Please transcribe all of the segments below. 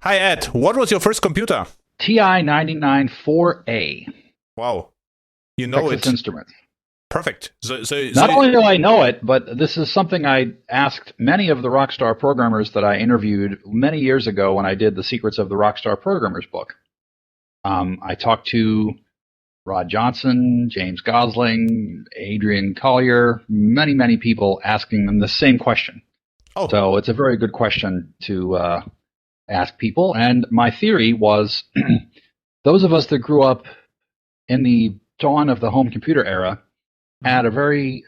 Hi, Ed. What was your first computer? TI 99 4A. Wow. You know Texas it. Instruments. Perfect. Not only do I know it, but this is something I asked many of the Rockstar programmers that I interviewed many years ago when I did the Secrets of the Rockstar Programmers book. I talked to Rod Johnson, James Gosling, Adrian Collier, many people asking them the same question. Oh. So it's a very good question to ask people. And my theory was those of us that grew up in the dawn of the home computer era had a very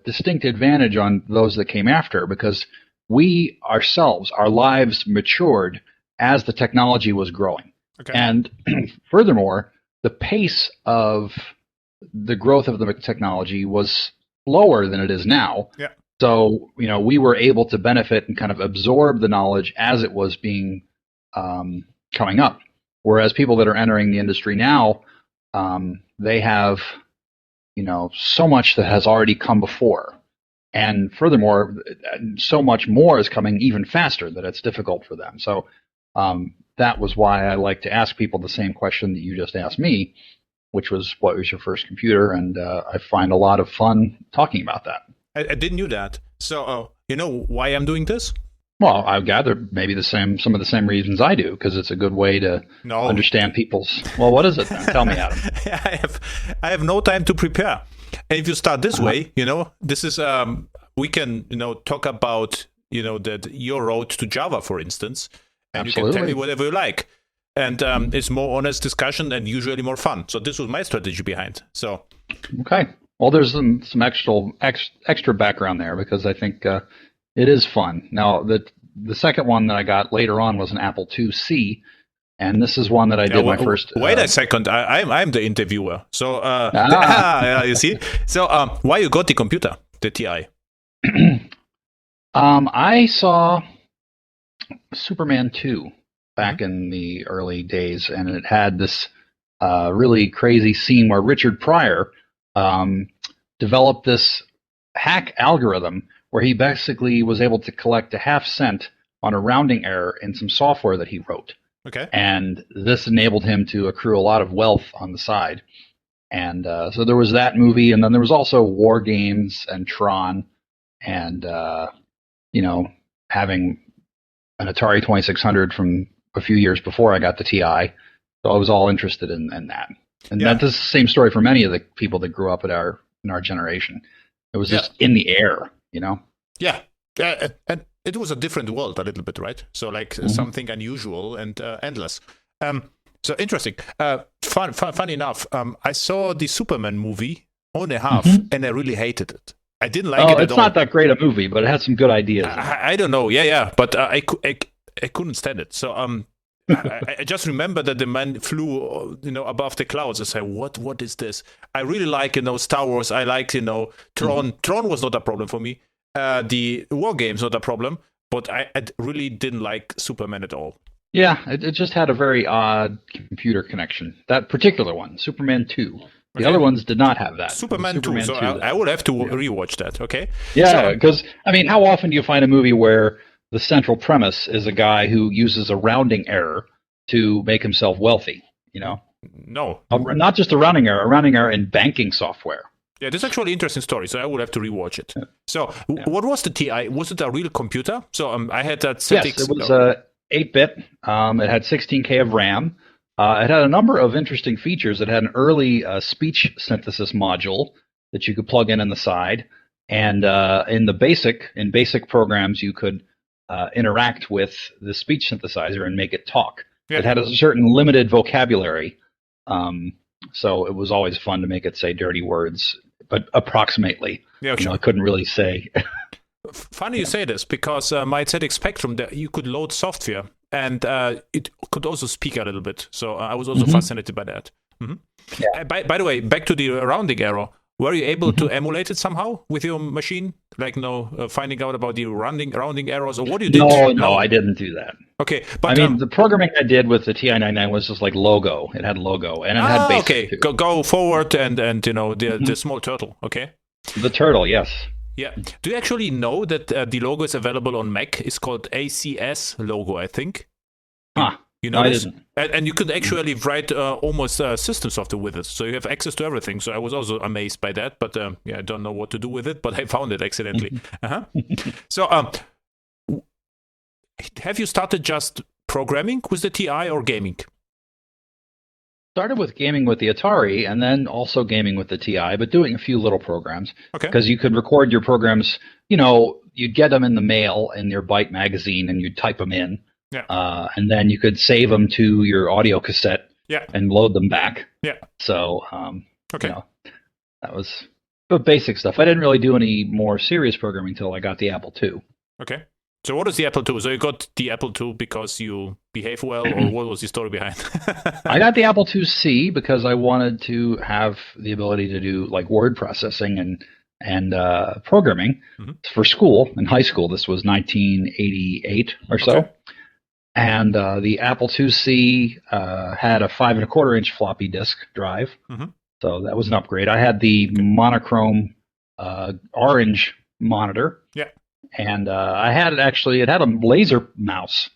distinct advantage on those that came after, because we ourselves, our lives matured as the technology was growing. Okay. And furthermore, the pace of the growth of the technology was slower than it is now. Yeah. So, we were able to benefit and kind of absorb the knowledge as it was being coming up. Whereas people that are entering the industry now, they have so much that has already come before. And furthermore, so much more is coming even faster that it's difficult for them. So that was why I like to ask people the same question that you just asked me, which was, what was your first computer? And I find a lot of fun talking about that. I didn't know that. So, you know why I'm doing this? Well, I gather maybe some of the same reasons I do, because it's a good way to understand people's. Well, what is it then? Tell me, Adam. I have no time to prepare. And if you start this way, this is we can talk about that your road to Java, for instance, and Absolutely. You can tell me whatever you like. And it's more honest discussion and usually more fun. So this was my strategy behind. So okay. Well, there's some extra background there, because I think it is fun. Now, the second one that I got later on was an Apple IIc, and this is one that I did my first. Wait a second, I'm the interviewer. So you see. So why you got the computer, the TI? I saw Superman 2 back in the early days, and it had this really crazy scene where Richard Pryor developed this hack algorithm where he basically was able to collect a half cent on a rounding error in some software that he wrote. Okay. And this enabled him to accrue a lot of wealth on the side. And so there was that movie, and then there was also War Games and Tron, and having an Atari 2600 from a few years before I got the TI. So I was all interested in that. And that's the same story for many of the people that grew up in our generation. It was just in the air, Yeah. And it was a different world a little bit, right? So like something unusual and endless. So interesting. Funny enough, I saw the Superman movie on a half, and I really hated it. I didn't like it at all. It's not that great a movie, but it had some good ideas. I don't know. Yeah. But I couldn't stand it. So I just remember that the man flew, above the clouds. I said, what is this? I really like, Star Wars. I like, Tron. Tron was not a problem for me. The War Games not a problem, but I really didn't like Superman at all. Yeah, it just had a very odd computer connection. That particular one, Superman 2. The other ones did not have that. Superman 2, so I would have to rewatch that, okay? Yeah, because, how often do you find a movie where the central premise is a guy who uses a rounding error to make himself wealthy, No. Not just a rounding error in banking software. Yeah, this is actually an interesting story, so I would have to rewatch it. So, what was the TI? Was it a real computer? So, I had that ZX. Yes, it was 8-bit. It had 16K of RAM. It had a number of interesting features. It had an early speech synthesis module that you could plug in the side. And in basic programs, you could interact with the speech synthesizer and make it talk. Yeah. It had a certain limited vocabulary. So it was always fun to make it say dirty words, but approximately. Yeah, sure. I couldn't really say. Funny you say this, because my ZX Spectrum, you could load software, and it could also speak a little bit. So I was also fascinated by that. Yeah. By the way, back to the rounding error. Were you able to emulate it somehow with your machine? Like, finding out about the rounding errors, or what you did? No, I didn't do that. Okay, but the programming I did with the TI-99 was just like logo. It had logo, and it had basic. Okay, go forward and the small turtle. Okay. The turtle, yes. Yeah. Do you actually know that the logo is available on Mac? It's called ACS logo, I think. You know No, I this? didn't. And you could actually write almost system software with it. So you have access to everything. So I was also amazed by that. But I don't know what to do with it, but I found it accidentally. So have you started just programming with the TI or gaming? Started with gaming with the Atari and then also gaming with the TI, but doing a few little programs. Okay. Because you could record your programs, you'd get them in the mail in your Byte magazine and you'd type them in. Yeah. And then you could save them to your audio cassette and load them back. Yeah. So, okay. That was the basic stuff. I didn't really do any more serious programming until I got the Apple II. Okay. So what is the Apple II? So you got the Apple II because you behave well, or what was the story behind? I got the Apple IIc because I wanted to have the ability to do like word processing and programming for school. In high school, this was 1988 or so. Okay. And the Apple IIc had a 5 1/4-inch floppy disk drive. So that was an upgrade. I had the monochrome orange monitor. Yeah. And I had it had a laser mouse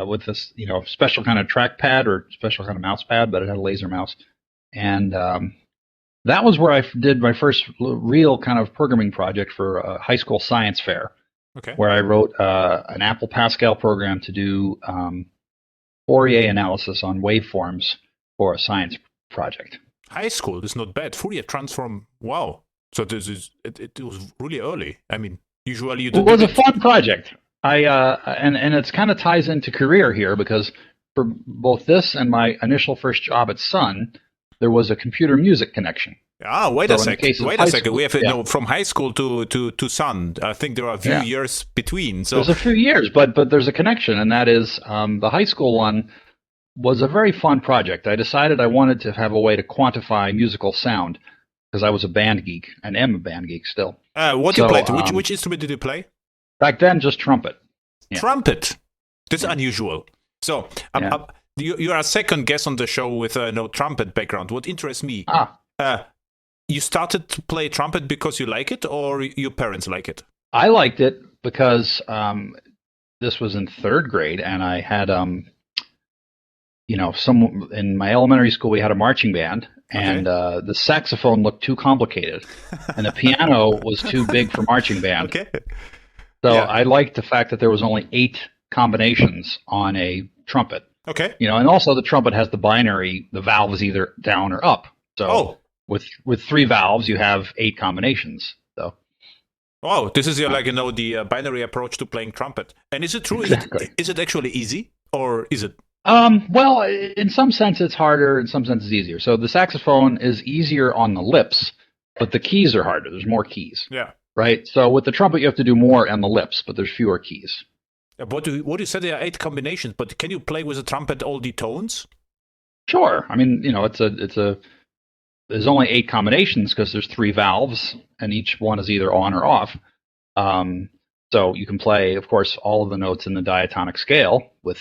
with this, special kind of trackpad or special kind of mouse pad, but it had a laser mouse. And that was where I did my first real kind of programming project for a high school science fair. Okay. Where I wrote an Apple Pascal program to do Fourier analysis on waveforms for a science project. High school is not bad. Fourier Transform, wow. So this is it was really early. I mean, usually you do. It was a fun project. And it kind of ties into career here because for both this and my initial first job at Sun, there was a computer music connection. Wait a second. We have from high school to Sun. I think there are a few years between. So there's a few years, but there's a connection, and that is the high school one was a very fun project. I decided I wanted to have a way to quantify musical sound because I was a band geek and am a band geek still. What do you play? Which instrument did you play? Back then, just trumpet. Yeah. Trumpet. This is unusual. So you are a second guest on the show with no trumpet background. What interests me? You started to play trumpet because you like it, or your parents like it? I liked it because this was in third grade, and I had in my elementary school we had a marching band, and the saxophone looked too complicated, and the piano was too big for marching band. Okay. So I liked the fact that there was only 8 combinations on a trumpet. Okay. And also the trumpet has the valve is either down or up. So with 3 valves, you have 8 combinations. So. Oh, this is the binary approach to playing trumpet. And is it true? Exactly. Is it actually easy, or is it? Well, in some sense it's harder, in some sense it's easier. So the saxophone is easier on the lips, but the keys are harder. There's more keys. Yeah. Right? So with the trumpet you have to do more on the lips, but there's fewer keys. What do you say there are 8 combinations, but can you play with a trumpet all the tones? Sure. I mean, there's only 8 combinations because there's 3 valves, and each one is either on or off. So you can play, of course, all of the notes in the diatonic scale with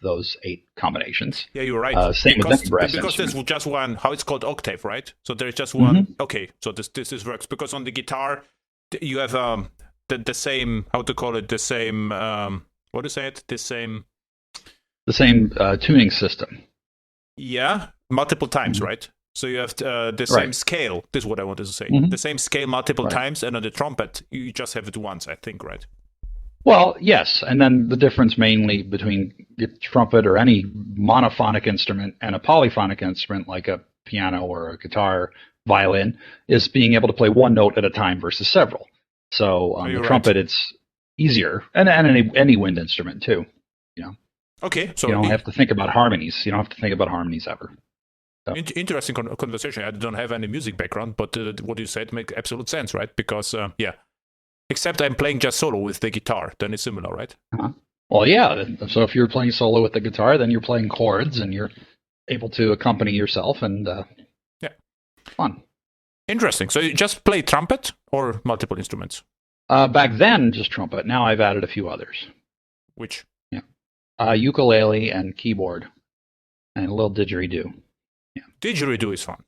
those 8 combinations. Yeah, you're right. Same with any brass because instrument. there's just one. How it's called octave, right? So there's just one. Okay, so this works because on the guitar you have the same, how to call it, the same. What do you say it? The same tuning system. Yeah, multiple times, right? So you have the same scale. This is what I wanted to say. The same scale multiple times, and on the trumpet, you just have it once, I think, right? Well, yes. And then the difference mainly between the trumpet or any monophonic instrument and a polyphonic instrument like a piano or a guitar, violin, is being able to play one note at a time versus several. So on the trumpet, it's easier. And any wind instrument, too. Okay. So you don't have to think about harmonies. You don't have to think about harmonies ever. So. Interesting conversation. I don't have any music background, but what you said makes absolute sense, right? Because, except I'm playing just solo with the guitar, then it's similar, right? Well, yeah. So if you're playing solo with the guitar, then you're playing chords and you're able to accompany yourself, and fun. Interesting. So you just play trumpet or multiple instruments? Back then, just trumpet. Now I've added a few others. Which? Ukulele and keyboard, and a little didgeridoo. Yeah. Didgeridoo is fun.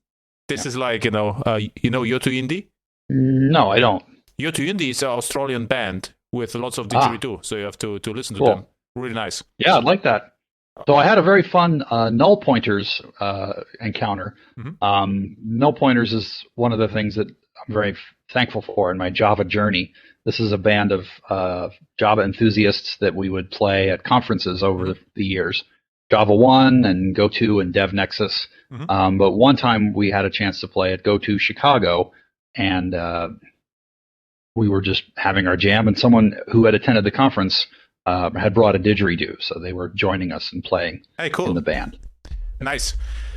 This is like, Yotu Indie? No, I don't. Yotu Indie is an Australian band with lots of didgeridoo, so you have to listen to them. Really nice. Yeah, I'd like that. So I had a very fun null pointers encounter. Hmm. Null pointers is one of the things that I'm very thankful for in my Java journey. This is a band of Java enthusiasts that we would play at conferences over the years. Java 1 and Go2 and Dev Nexus. Hmm. But one time we had a chance to play at Go2 Chicago, and we were just having our jam, and someone who had attended the conference had brought a didgeridoo, so they were joining us and playing Hey, cool. in the band. Nice.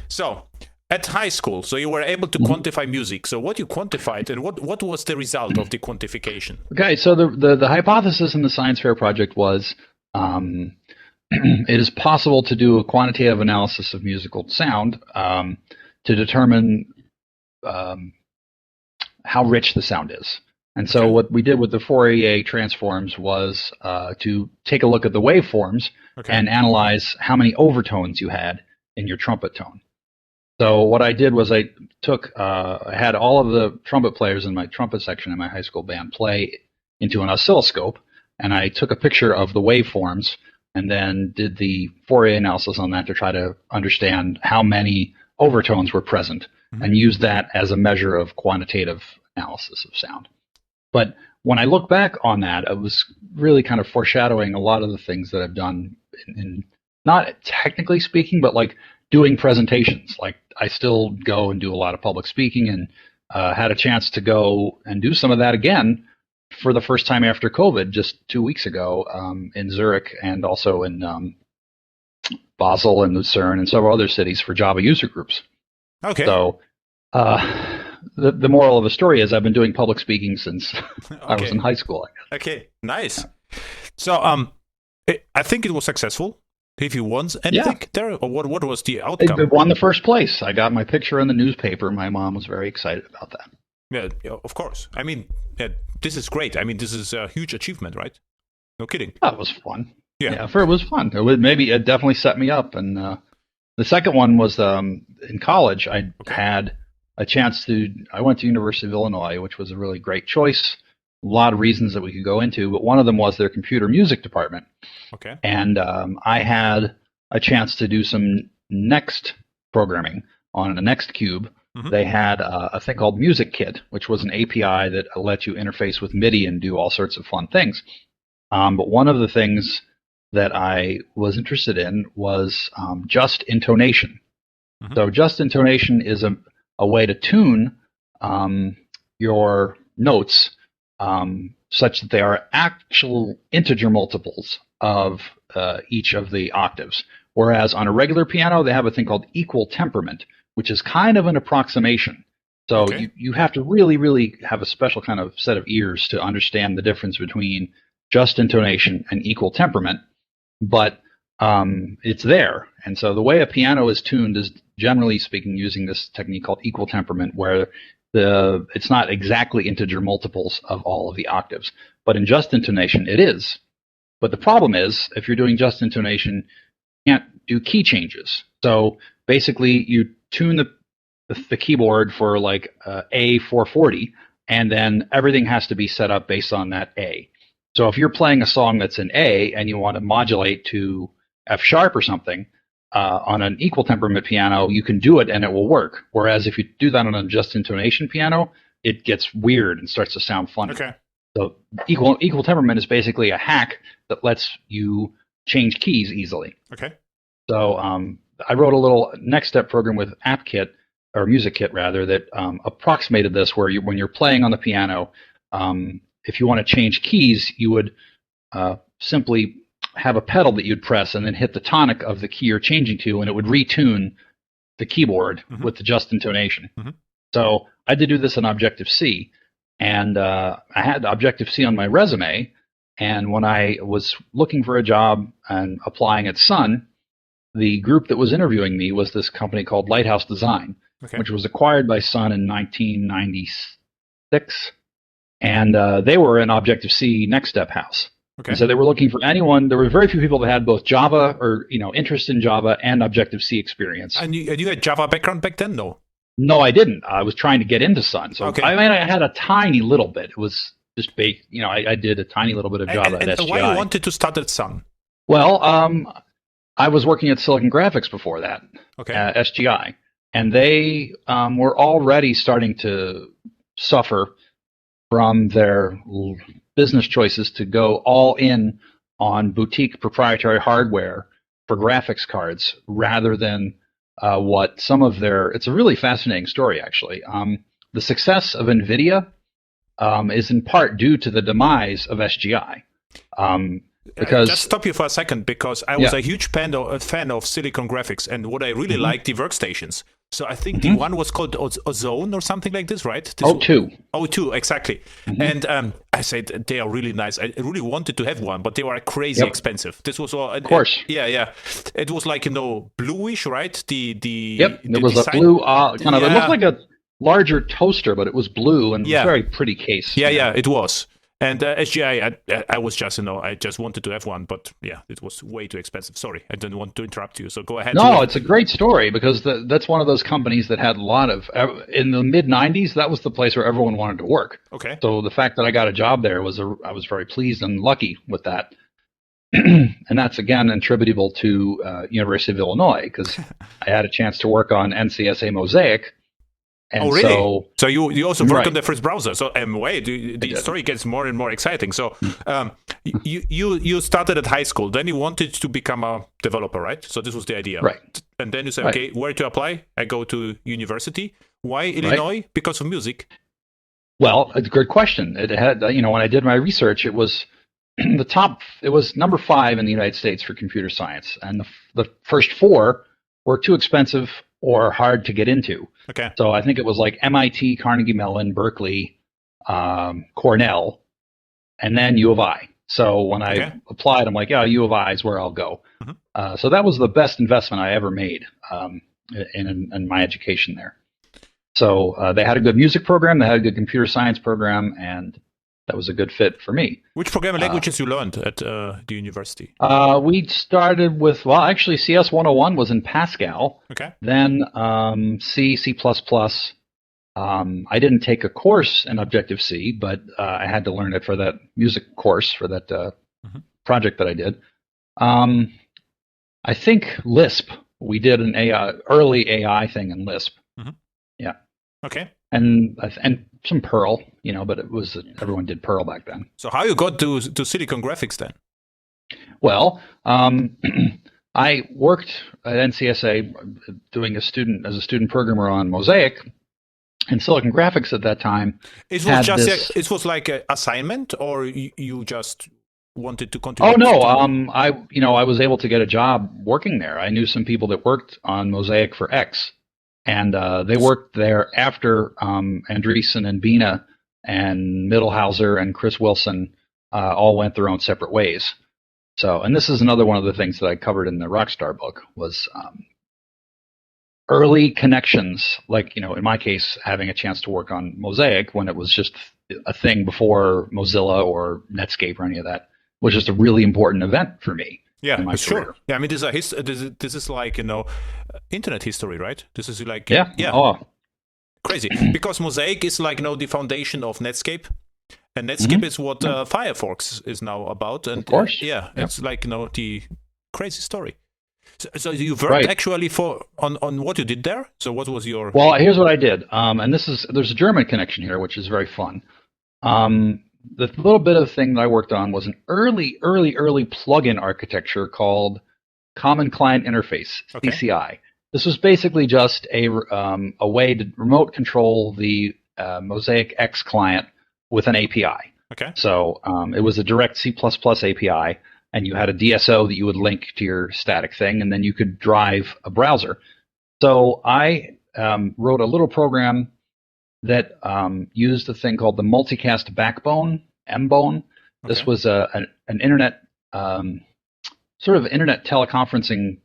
So, at high school, so you were able to quantify music. So, what you quantified, and what was the result of the quantification? Okay, so the hypothesis in the science fair project was it is possible to do a quantitative analysis of musical sound to determine how rich the sound is. And so what we did with the Fourier transforms was to take a look at the waveforms and analyze how many overtones you had in your trumpet tone. So what I did was I had all of the trumpet players in my trumpet section in my high school band play into an oscilloscope, and I took a picture of the waveforms and then did the Fourier analysis on that to try to understand how many overtones were present and use that as a measure of quantitative analysis of sound. But when I look back on that, it was really kind of foreshadowing a lot of the things that I've done in not technically speaking, but like doing presentations. Like I still go and do a lot of public speaking, and had a chance to go and do some of that again for the first time after COVID just 2 weeks ago in Zurich, and also in Basel and Lucerne and several other cities for Java user groups. Okay. So the moral of the story is I've been doing public speaking since I was in high school, I guess. Okay, nice. So I think it was successful. If you won anything there, or what was the outcome? I won the first place. I got my picture in the newspaper. My mom was very excited about that. Yeah, of course. I mean, this is great. I mean, this is a huge achievement, right? No kidding. That was fun. Yeah, it was fun. It definitely set me up. And the second one was in college. I had a chance I went to University of Illinois, which was a really great choice. A lot of reasons that we could go into, but one of them was their computer music department. Okay. And I had a chance to do some Next programming on a NextCube. They had a thing called MusicKit, which was an API that let you interface with MIDI and do all sorts of fun things. But one of the things that I was interested in was just intonation. So just intonation is a way to tune your notes such that they are actual integer multiples of each of the octaves. Whereas on a regular piano, they have a thing called equal temperament, which is kind of an approximation. So you have to really, really have a special kind of set of ears to understand the difference between just intonation and equal temperament. But it's there. And so the way a piano is tuned is, generally speaking, using this technique called equal temperament, where it's not exactly integer multiples of all of the octaves. But in just intonation, it is. But the problem is, if you're doing just intonation, you can't do key changes. So basically, you tune the keyboard for like A440, and then everything has to be set up based on that A. So if you're playing a song that's in A and you want to modulate to F sharp or something, on an equal temperament piano, you can do it and it will work. Whereas if you do that on a just intonation piano, it gets weird and starts to sound funny. Okay. So equal temperament is basically a hack that lets you change keys easily. Okay. So I wrote a little NextStep program with Appkit, or MusicKit rather, that approximated this, where when you're playing on the piano, if you want to change keys, you would simply have a pedal that you'd press and then hit the tonic of the key you're changing to, and it would retune the keyboard with the just intonation. So I had to do this in Objective-C, and I had Objective-C on my resume, and when I was looking for a job and applying at Sun, the group that was interviewing me was this company called Lighthouse Design, which was acquired by Sun in 1996, and they were an Objective-C NextStep house. Okay. And so they were looking for anyone. There were very few people that had both Java or interest in Java and Objective-C experience. And you had Java background back then, no? No, I didn't. I was trying to get into Sun, so I mean, I had a tiny little bit. It was just basic. I did a tiny little bit of Java at SGI. Why you wanted to start at Sun? Well, I was working at Silicon Graphics before that, Okay. at SGI, and they were already starting to suffer from their business choices to go all in on boutique proprietary hardware for graphics cards rather than what some of their. It's a really fascinating story, actually. The success of NVIDIA is in part due to the demise of SGI. Because just stop you for a second, because I was a huge fan of Silicon Graphics, and what I really liked the workstations. So I think the one was called Ozone or something like this, right? O2. O2, exactly. And I said they are really nice. I really wanted to have one, but they were crazy expensive. This was all, of course. Yeah. It was like, bluish, right? It was a blue kind of. It looked like a larger toaster, but it was blue and very pretty case. Yeah, it was. And SGI, I was just, I just wanted to have one, but it was way too expensive. Sorry, I didn't want to interrupt you, so go ahead. No, it's a great story because that's one of those companies that had a lot of, in the mid-'90s, that was the place where everyone wanted to work. Okay. So the fact that I got a job there I was very pleased and lucky with that. And that's, again, attributable to University of Illinois because I had a chance to work on NCSA Mosaic. And really? So you also worked on the first browser. So the story gets more and more exciting. So you started at high school. Then you wanted to become a developer, right? So this was the idea. Right. And then you said, okay, where to apply? I go to university. Why Illinois? Because of music? Well, it's a good question. It had, when I did my research, it was it was number 5 in the United States for computer science. And the first 4 were too expensive or hard to get into. Okay. So I think it was like MIT, Carnegie Mellon, Berkeley, Cornell, and then U of I. So when I applied, I'm like, U of I is where I'll go. Mm-hmm. So that was the best investment I ever made in my education there. So they had a good music program, they had a good computer science program, and that was a good fit for me. Which programming languages you learned at the university? We started with, actually CS 101 was in Pascal. Okay. Then C, C++. I didn't take a course in Objective-C, but I had to learn it for that music course, for that project that I did. I think Lisp. We did an early AI thing in Lisp. Mm-hmm. Yeah. Okay. And some Perl, but it was everyone did Perl back then. So how you got to Silicon Graphics then? Well, I worked at NCSA doing as a student programmer on Mosaic, and Silicon Graphics at that time. It was it was like an assignment, or you just wanted to contribute? Oh no, I was able to get a job working there. I knew some people that worked on Mosaic for X. And they worked there after Andreessen and Bina and Mittelhauser and Chris Wilson all went their own separate ways. So, and this is another one of the things that I covered in the Rockstar book was early connections, like, in my case, having a chance to work on Mosaic when it was just a thing before Mozilla or Netscape or any of that, was just a really important event for me. Yeah, sure. Yeah, I mean, this is like, internet history, right? This is like crazy, because Mosaic is like the foundation of Netscape, and Netscape is what Firefox is now about. And of course, it's like the crazy story. So you worked actually on what you did there. So what was your? Well, here's what I did, and there's a German connection here, which is very fun. The little bit of thing that I worked on was an early plugin architecture called Common Client Interface, CCI. This was basically just a way to remote control the Mosaic X client with an API. Okay. So it was a direct C++ API, and you had a DSO that you would link to your static thing, and then you could drive a browser. So I wrote a little program that used a thing called the multicast backbone, MBone. Okay. This was an internet, sort of internet teleconferencing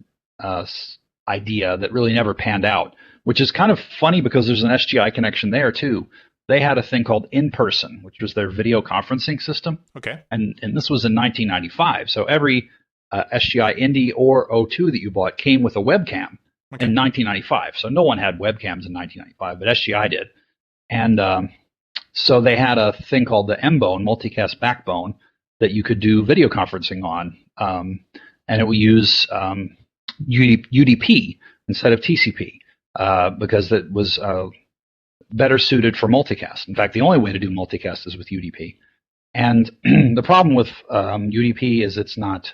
idea that really never panned out, which is kind of funny because there's an SGI connection there too. They had a thing called In-Person, which was their video conferencing system. Okay. And this was in 1995. So every SGI Indy or O2 that you bought came with a webcam in 1995. So no one had webcams in 1995, but SGI did. And so they had a thing called the MBone, multicast backbone, that you could do video conferencing on. And it would use UDP instead of TCP because it was better suited for multicast. In fact, the only way to do multicast is with UDP. And the problem with UDP is it's not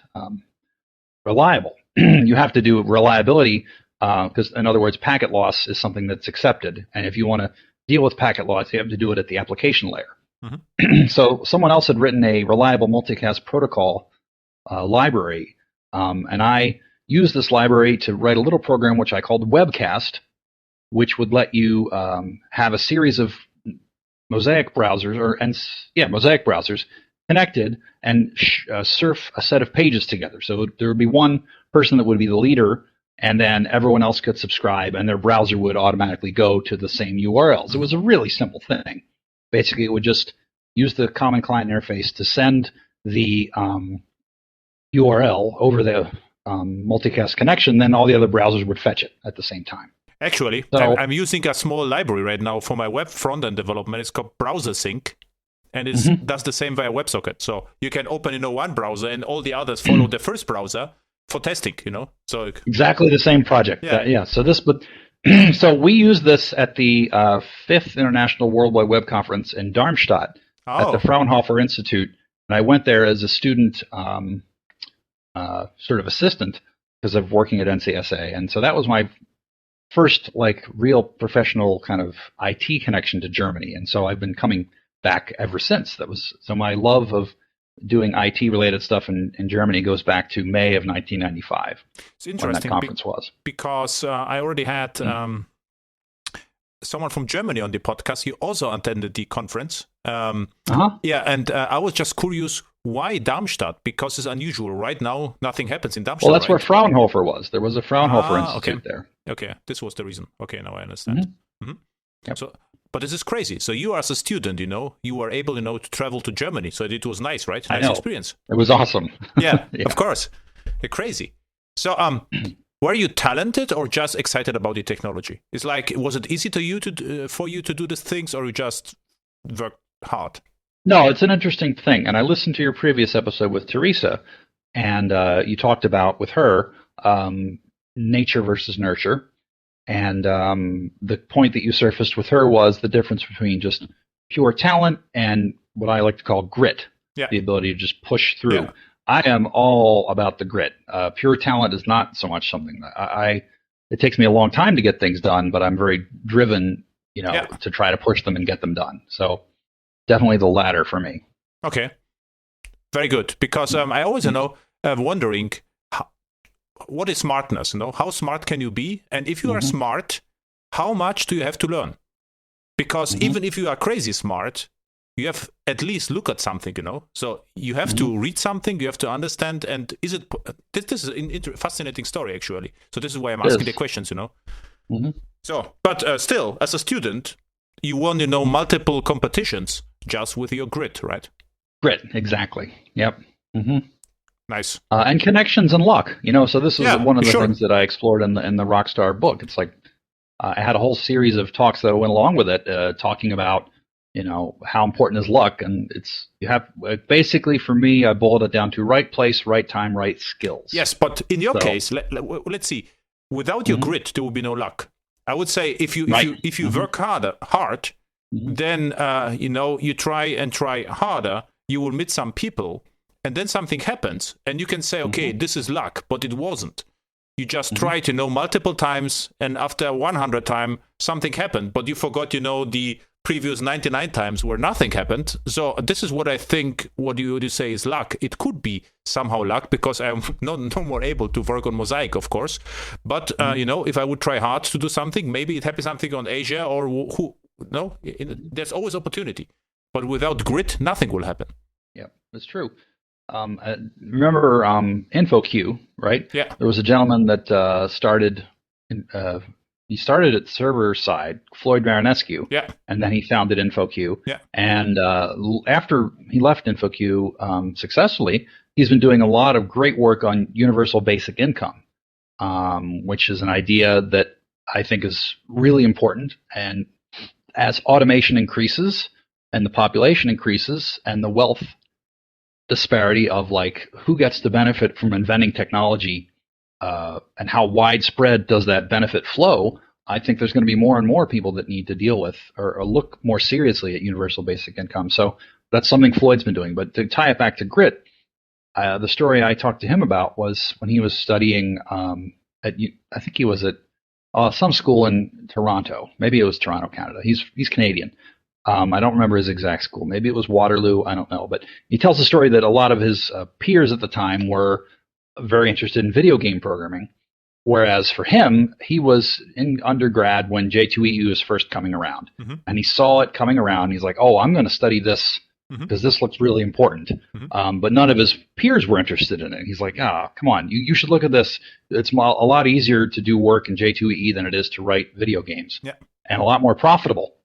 reliable. You have to do reliability because, in other words, packet loss is something that's accepted. And if you want to deal with packet loss, you have to do it at the application layer. Mm-hmm. So someone else had written a reliable multicast protocol library, and I used this library to write a little program which I called Webcast, which would let you have a series of Mosaic browsers connected and surf a set of pages together. So there would be one person that would be the leader, and then everyone else could subscribe, and their browser would automatically go to the same URLs. It was a really simple thing. Basically, it would just use the common client interface to send the URL over the multicast connection, then all the other browsers would fetch it at the same time. Actually, so, I'm using a small library right now for my web front-end development. It's called Browser Sync, and it does the same via WebSocket. So you can open, one browser, and all the others follow the first browser for testing. So exactly the same project. Yeah. So we used this at the 5th International World Wide Web Conference in Darmstadt at the Fraunhofer Institute, and I went there as a student, sort of assistant, because of working at NCSA, and so that was my first real professional kind of IT connection to Germany, and so I've been coming back ever since. So my love of doing IT related stuff in Germany goes back to May of 1995. It's interesting when that conference was, because I already had someone from Germany on the podcast. He also attended the conference. Yeah, and I was just curious, why Darmstadt? Because it's unusual. Right now, nothing happens in Darmstadt. Well, that's where Fraunhofer was. There was a Fraunhofer Institute there. Okay, this was the reason. Okay, now I understand. Yep. So, but this is crazy. So you, as a student, you were able, to travel to Germany. So it was nice, right? Nice experience. It was awesome. Yeah, of course. Crazy. So, were you talented or just excited about the technology? It's was it easy for you to do these things, or you just worked hard? No, it's an interesting thing. And I listened to your previous episode with Teresa, and you talked about with her nature versus nurture. And the point that you surfaced with her was the difference between just pure talent and what I like to call grit, the ability to just push through. Yeah. I am all about the grit. Pure talent is not so much something that it takes me a long time to get things done, but I'm very driven, to try to push them and get them done. So definitely the latter for me. Okay. Very good. Because I always, wondering, what is smartness? How smart can you be? And if you are smart, how much do you have to learn? Because even if you are crazy smart, you have at least look at something, So you have to read something, you have to understand. And this is a fascinating story, actually. So this is why I'm asking the questions, So, but still, as a student, you won, multiple competitions just with your grit, right? Grit, exactly. Yep. Nice. And connections and luck, So this is one of the things that I explored in the Rockstar book. It's I had a whole series of talks that went along with it, talking about, how important is luck. And you have basically, for me, I boiled it down to right place, right time, right skills. Yes, but in your case, let's see. Without your grit, there will be no luck. I would say if you work hard, then you try harder, you will meet some people. And then something happens, and you can say, okay, this is luck, but it wasn't. You just tried, multiple times, and after 100 times, something happened, but you forgot, the previous 99 times where nothing happened. So this is what I think, what you would say is luck. It could be somehow luck, because I'm no more able to work on Mosaic, of course. But, if I would try hard to do something, maybe it happens something on Asia, or there's always opportunity. But without grit, nothing will happen. Yeah, that's true. Remember InfoQ, right? Yeah. There was a gentleman that started. He started at server side, Floyd Marinescu. Yeah. And then he founded InfoQ. Yeah. And after he left InfoQ successfully, he's been doing a lot of great work on universal basic income, which is an idea that I think is really important. And as automation increases and the population increases and the wealth disparity of who gets to benefit from inventing technology and how widespread does that benefit flow, I think there's going to be more and more people that need to deal with or look more seriously at universal basic income. So that's something Floyd's been doing. But to tie it back to grit, the story I talked to him about was when he was studying I think he was at some school in Toronto. Maybe it was Toronto, Canada. He's Canadian. I don't remember his exact school. Maybe it was Waterloo. I don't know. But he tells the story that a lot of his peers at the time were very interested in video game programming. Whereas for him, he was in undergrad when J2EE was first coming around. Mm-hmm. And he saw it coming around. He's like, oh, I'm going to study this because this looks really important. Mm-hmm. But none of his peers were interested in it. He's like, come on, you should look at this. It's a lot easier to do work in J2EE than it is to write video games. Yeah. And a lot more profitable.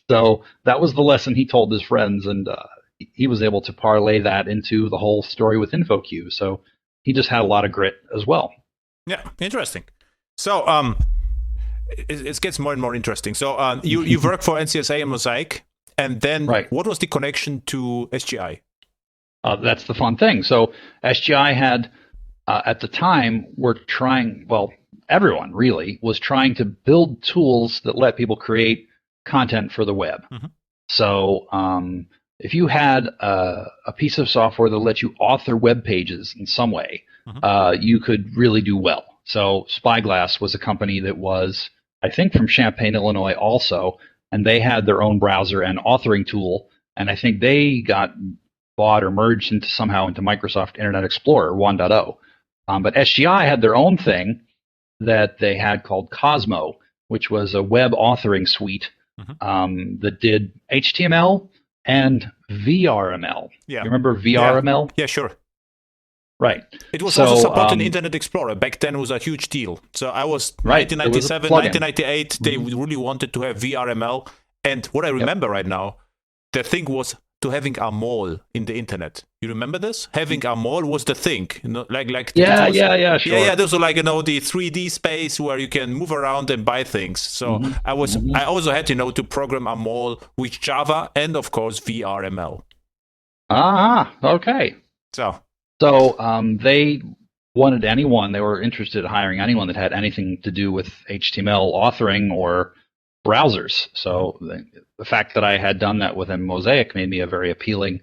So that was the lesson he told his friends. And he was able to parlay that into the whole story with InfoQ. So he just had a lot of grit as well. Yeah, interesting. So it gets more and more interesting. So you work for NCSA and Mosaic, and then What was the connection to SGI? That's the fun thing. So SGI had, at the time, everyone really was trying to build tools that let people create content for the web. Mm-hmm. So if you had a piece of software that let you author web pages in some way, you could really do well. So Spyglass was a company that was, I think, from Champaign, Illinois also, and they had their own browser and authoring tool, and I think they got bought or merged somehow into Microsoft Internet Explorer 1.0. But SGI had their own thing that they had called Cosmo, which was a web authoring suite that did HTML and VRML. Yeah. You remember VRML? Yeah, sure. Right. It was also supported in Internet Explorer. Back then it was a huge deal. So I was 1997, 1998, they really wanted to have VRML. And what I remember right now, the thing was to having a mall in the internet. You remember this? Having a mall was the thing. Sure. Yeah, those were like, the 3D space where you can move around and buy things. So I also had, to program a mall with Java and of course VRML. Okay. So they wanted they were interested in hiring anyone that had anything to do with HTML authoring or browsers. So the fact that I had done that within Mosaic made me a very appealing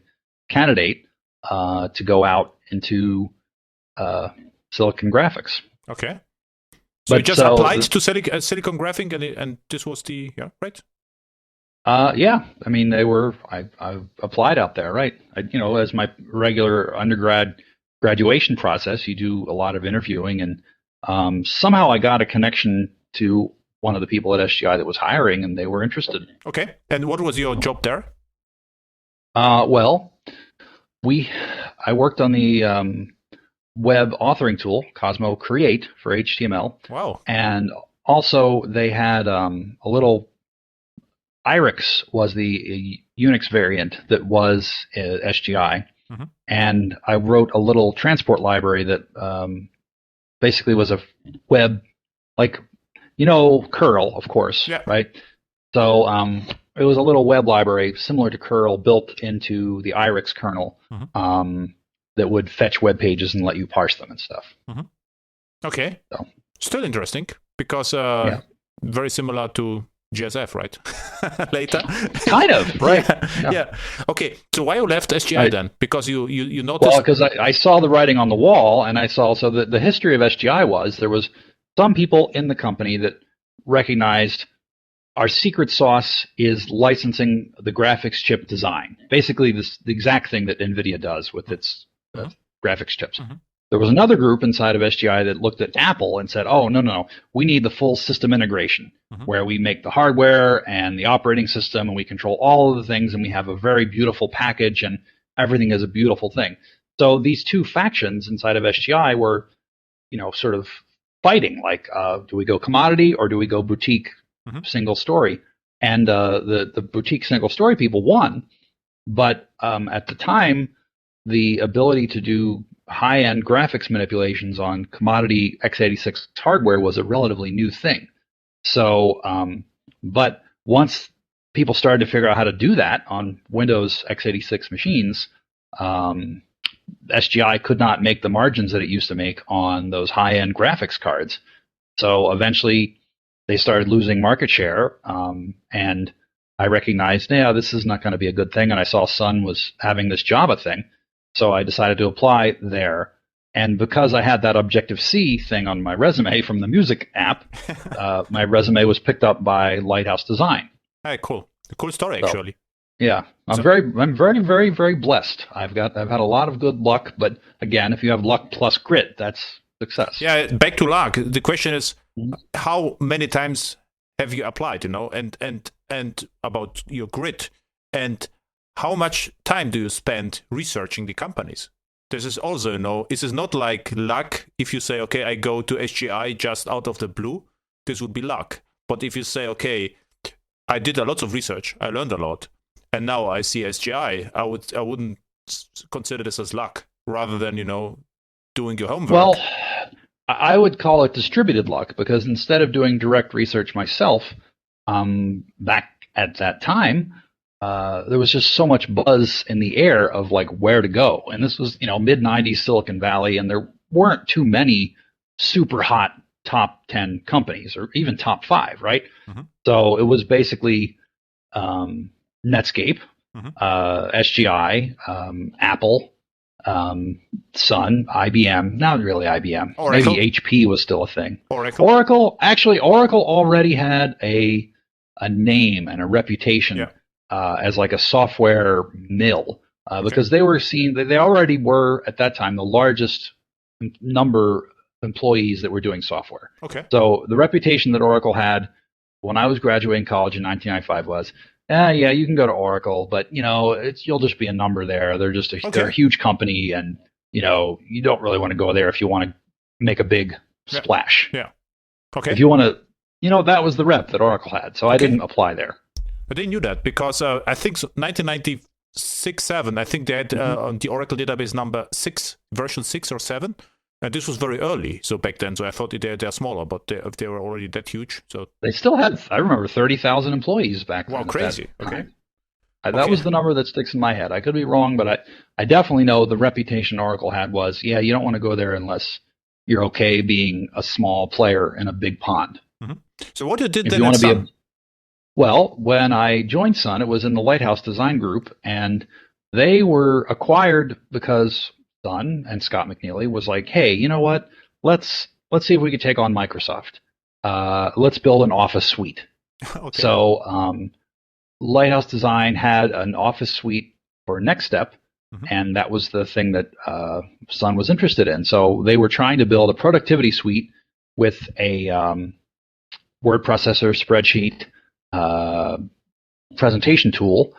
candidate to go out into Silicon Graphics. Okay. So you just applied to Silicon Graphics and this was right? Yeah. I mean, I applied out there, right? As my regular undergrad graduation process, you do a lot of interviewing, and somehow I got a connection to one of the people at SGI that was hiring, and they were interested. Okay. And what was your job there? Well, I worked on the web authoring tool, Cosmo Create for HTML. Wow. And also they had a little IRIX was the Unix variant that was SGI. And I wrote a little transport library that basically was a web, curl, of course, right? So it was a little web library similar to curl built into the IRIX kernel that would fetch web pages and let you parse them and stuff. Okay. So. Still interesting because very similar to JSF, right? Later. Kind of, right? Yeah. Okay. So why you left SGI then? Because you noticed... Well, because I saw the writing on the wall, and I saw... So the history of SGI was there was some people in the company that recognized our secret sauce is licensing the graphics chip design. Basically, the exact thing that NVIDIA does with its graphics chips. There was another group inside of SGI that looked at Apple and said, oh, no, we need the full system integration where we make the hardware and the operating system and we control all of the things and we have a very beautiful package and everything is a beautiful thing. So these two factions inside of SGI were, sort of fighting, do we go commodity or do we go boutique single story? And the boutique single story people won. But at the time, the ability to do high-end graphics manipulations on commodity x86 hardware was a relatively new thing. So, but once people started to figure out how to do that on Windows x86 machines, SGI could not make the margins that it used to make on those high-end graphics cards. So eventually they started losing market share, and I recognized, yeah, this is not going to be a good thing. And I saw Sun was having this Java thing, so I decided to apply there. And because I had that Objective-C thing on my resume from the music app, my resume was picked up by Lighthouse Design. Hey, cool. A cool story, actually. Yeah, I'm very, very blessed. I've had a lot of good luck, but again, if you have luck plus grit, that's success. Yeah, back to luck. The question is, how many times have you applied? And about your grit, and how much time do you spend researching the companies? This is also, this is not like luck. If you say, okay, I go to SGI just out of the blue, this would be luck. But if you say, okay, I did a lot of research, I learned a lot, and now I see SGI, I wouldn't consider this as luck, rather than, doing your homework. Well, I would call it distributed luck, because instead of doing direct research myself, back at that time, there was just so much buzz in the air of like where to go. And this was, mid-90s Silicon Valley, and there weren't too many super hot top 10 companies, or even top 5, right? Mm-hmm. So it was basically Netscape, SGI, Apple, Sun, IBM, not really IBM. Oracle? Maybe HP was still a thing. Oracle already had a name and a reputation as like a software mill, because they were seen, they already were at that time the largest number of employees that were doing software. Okay. So the reputation that Oracle had when I was graduating college in 1995 was, yeah, you can go to Oracle, but you'll just be a number there. They're just they're a huge company, and you don't really want to go there if you want to make a big splash. Yeah. Okay. If you want to, that was the rep that Oracle had, so I didn't apply there. But they knew that, because I think 1996-7, I think they had on the Oracle database number 6, version 6 or 7. And this was very early, so back then. So I thought they're smaller, but they were already that huge. So they still had, I remember, 30,000 employees back then. Wow, crazy. Okay. That was the number that sticks in my head. I could be wrong, but I definitely know the reputation Oracle had was, you don't want to go there unless you're okay being a small player in a big pond. Mm-hmm. So what you did then at Sun? Well, when I joined Sun, it was in the Lighthouse Design Group, and they were acquired because Sun and Scott McNeely was like, hey, you know what? Let's see if we could take on Microsoft. Let's build an Office suite. Okay. So Lighthouse Design had an Office suite for NextStep, and that was the thing that Sun was interested in. So they were trying to build a productivity suite with a word processor, spreadsheet, presentation tool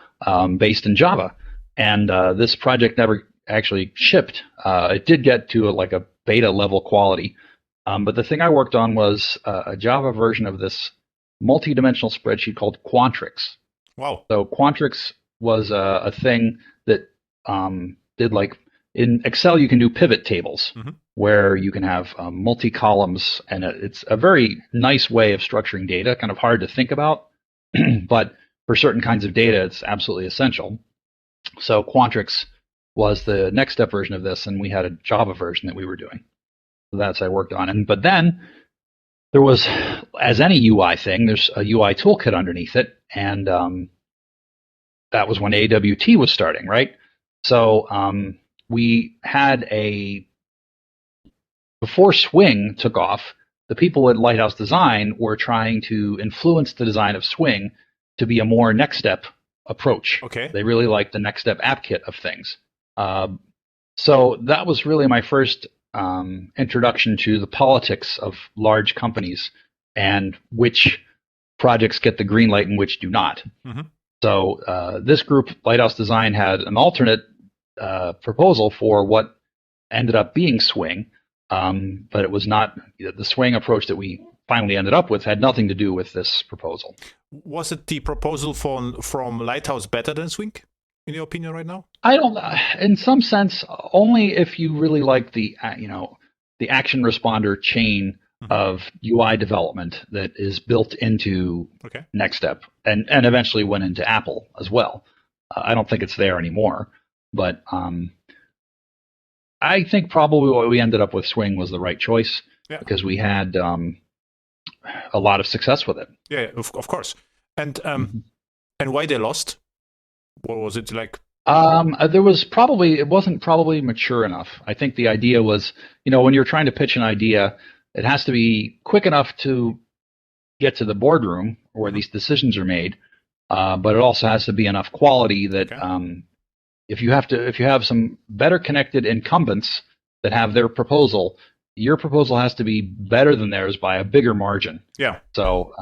based in Java. And this project never actually shipped. It did get to a beta level quality, but the thing I worked on was a Java version of this multi-dimensional spreadsheet called quantrix. Wow! So quantrix was a thing that did, like, in Excel you can do pivot tables where you can have multi columns, and it's a very nice way of structuring data. Kind of hard to think about, but for certain kinds of data, it's absolutely essential. So quantrix was the NextStep version of this, and we had a Java version that we were doing. So that's what I worked on. But then there was, as any UI thing, there's a UI toolkit underneath it, and that was when AWT was starting, right? So we had before Swing took off, the people at Lighthouse Design were trying to influence the design of Swing to be a more NextStep approach. Okay. They really liked the NextStep Appkit of things. So that was really my first introduction to the politics of large companies and which projects get the green light and which do not. So this group, Lighthouse Design, had an alternate proposal for what ended up being Swing, but it was not the Swing approach that we finally ended up with. Had nothing to do with this proposal. Was it the proposal from Lighthouse better than Swing, in your opinion, right now? I don't. In some sense, only if you really like the action responder chain of UI development that is built into NextStep, and eventually went into Apple as well. I don't think it's there anymore, but I think probably what we ended up with Swing was the right choice because we had a lot of success with it. Yeah, of course. And and why they lost? What was it like? It wasn't probably mature enough. I think the idea was, when you're trying to pitch an idea, it has to be quick enough to get to the boardroom where these decisions are made, but it also has to be enough quality that if you have some better connected incumbents that have their proposal, your proposal has to be better than theirs by a bigger margin. Yeah. So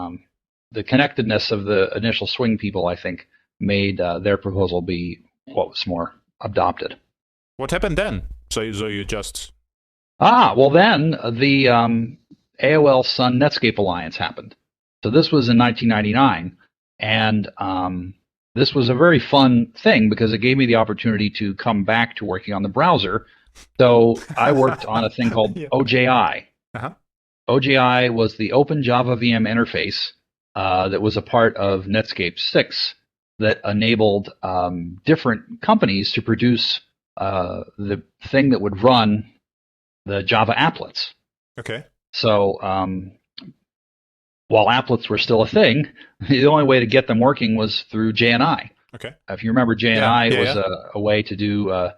the connectedness of the initial Swing people, I think, made their proposal be what was more adopted. What happened then? So you just... Then the AOL Sun-Netscape alliance happened. So this was in 1999, and this was a very fun thing because it gave me the opportunity to come back to working on the browser. So I worked on a thing called OJI. Uh-huh. OJI was the Open Java VM interface that was a part of Netscape 6 that enabled different companies to produce the thing that would run the Java applets. Okay. So while applets were still a thing, the only way to get them working was through JNI. Okay. If you remember, JNI was a way to do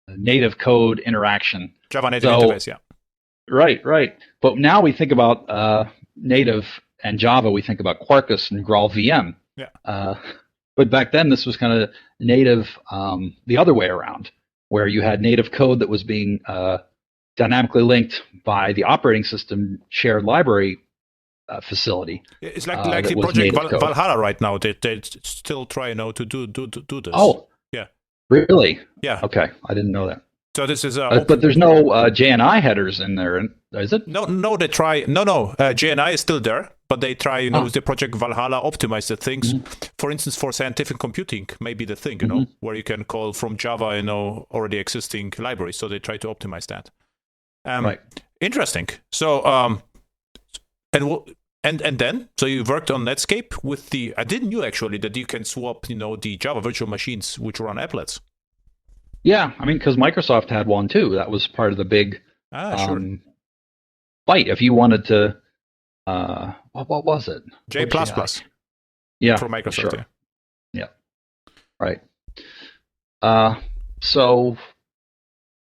native code interaction. Java native interface, yeah. Right. But now we think about native and Java, we think about Quarkus and Graal VM. Yeah. But back then, this was kind of native the other way around, where you had native code that was being dynamically linked by the operating system shared library facility. It's like the project Valhalla right now. They still try to do this. Oh, yeah. Really? Yeah. Okay, I didn't know that. So this is but there's no JNI headers in there, is it? No, they try. No, JNI is still there, but they try, with the project Valhalla, optimize the things. Mm-hmm. For instance, for scientific computing, maybe the thing, where you can call from Java, already existing libraries. So they try to optimize that. Right. Interesting. So, and then, so you worked on Netscape with I didn't know actually that you can swap, the Java virtual machines which run Applets. Yeah, I mean, because Microsoft had one too. That was part of the big fight. If you wanted to, what was it? J++. Yeah, for Microsoft. Sure. Yeah, right. So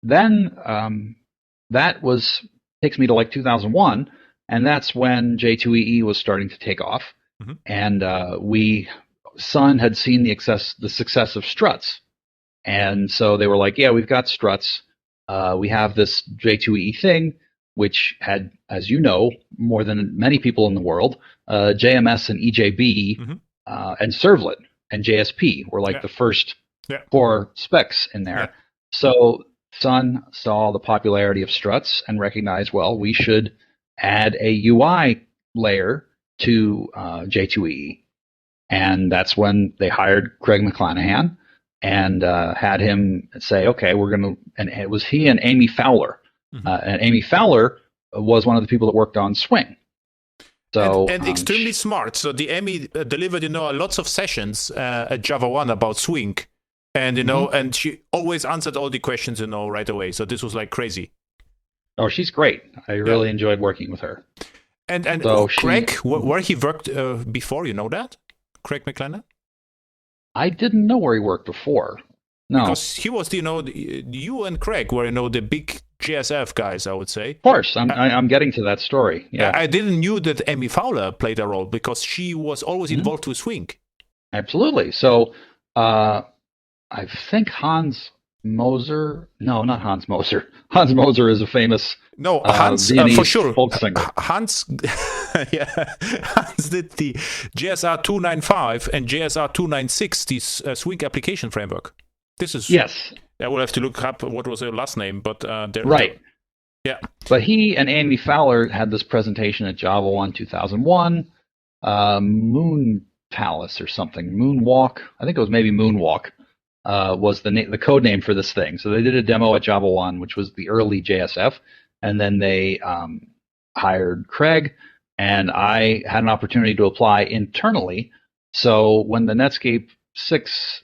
then that takes me to like 2001, and that's when J2EE was starting to take off, and Sun had seen the success of struts. And so they were like, yeah, we've got struts. We have this J2EE thing, which had, as you know, more than many people in the world, JMS and EJB and Servlet and JSP were like the first 4 specs in there. Yeah. So Sun saw the popularity of struts and recognized, well, we should add a UI layer to J2EE. And that's when they hired Craig McLanaham and had him say, okay, and it was he and Amy Fowler. And Amy Fowler was one of the people that worked on Swing. So and extremely smart. So the Amy delivered, lots of sessions at Java 1 about Swing. And, and she always answered all the questions, right away. So this was like crazy. Oh, she's great. I really enjoyed working with her. And so Craig, where he worked before, you know that? Craig McLanaham? I didn't know where he worked before. No. Because he was, you and Craig were, the big JSF guys, I would say. Of course. I'm getting to that story. Yeah. I didn't knew that Amy Fowler played a role because she was always involved with Swing. Absolutely. So I think Hans Moser. No, not Hans Moser. Hans Moser is a famous Hans for sure. Folk singer. Hans, Hans did the JSR 295 and JSR 296, this Swing application framework. This is yes. I will have to look up what was her last name, but right. Yeah. But he and Amy Fowler had this presentation at Java 1 2001, Moon Palace or something, Moonwalk. I think it was maybe Moonwalk. Was the code name for this thing. So they did a demo at Java 1, which was the early JSF, and then they hired Craig, and I had an opportunity to apply internally. So when the Netscape 6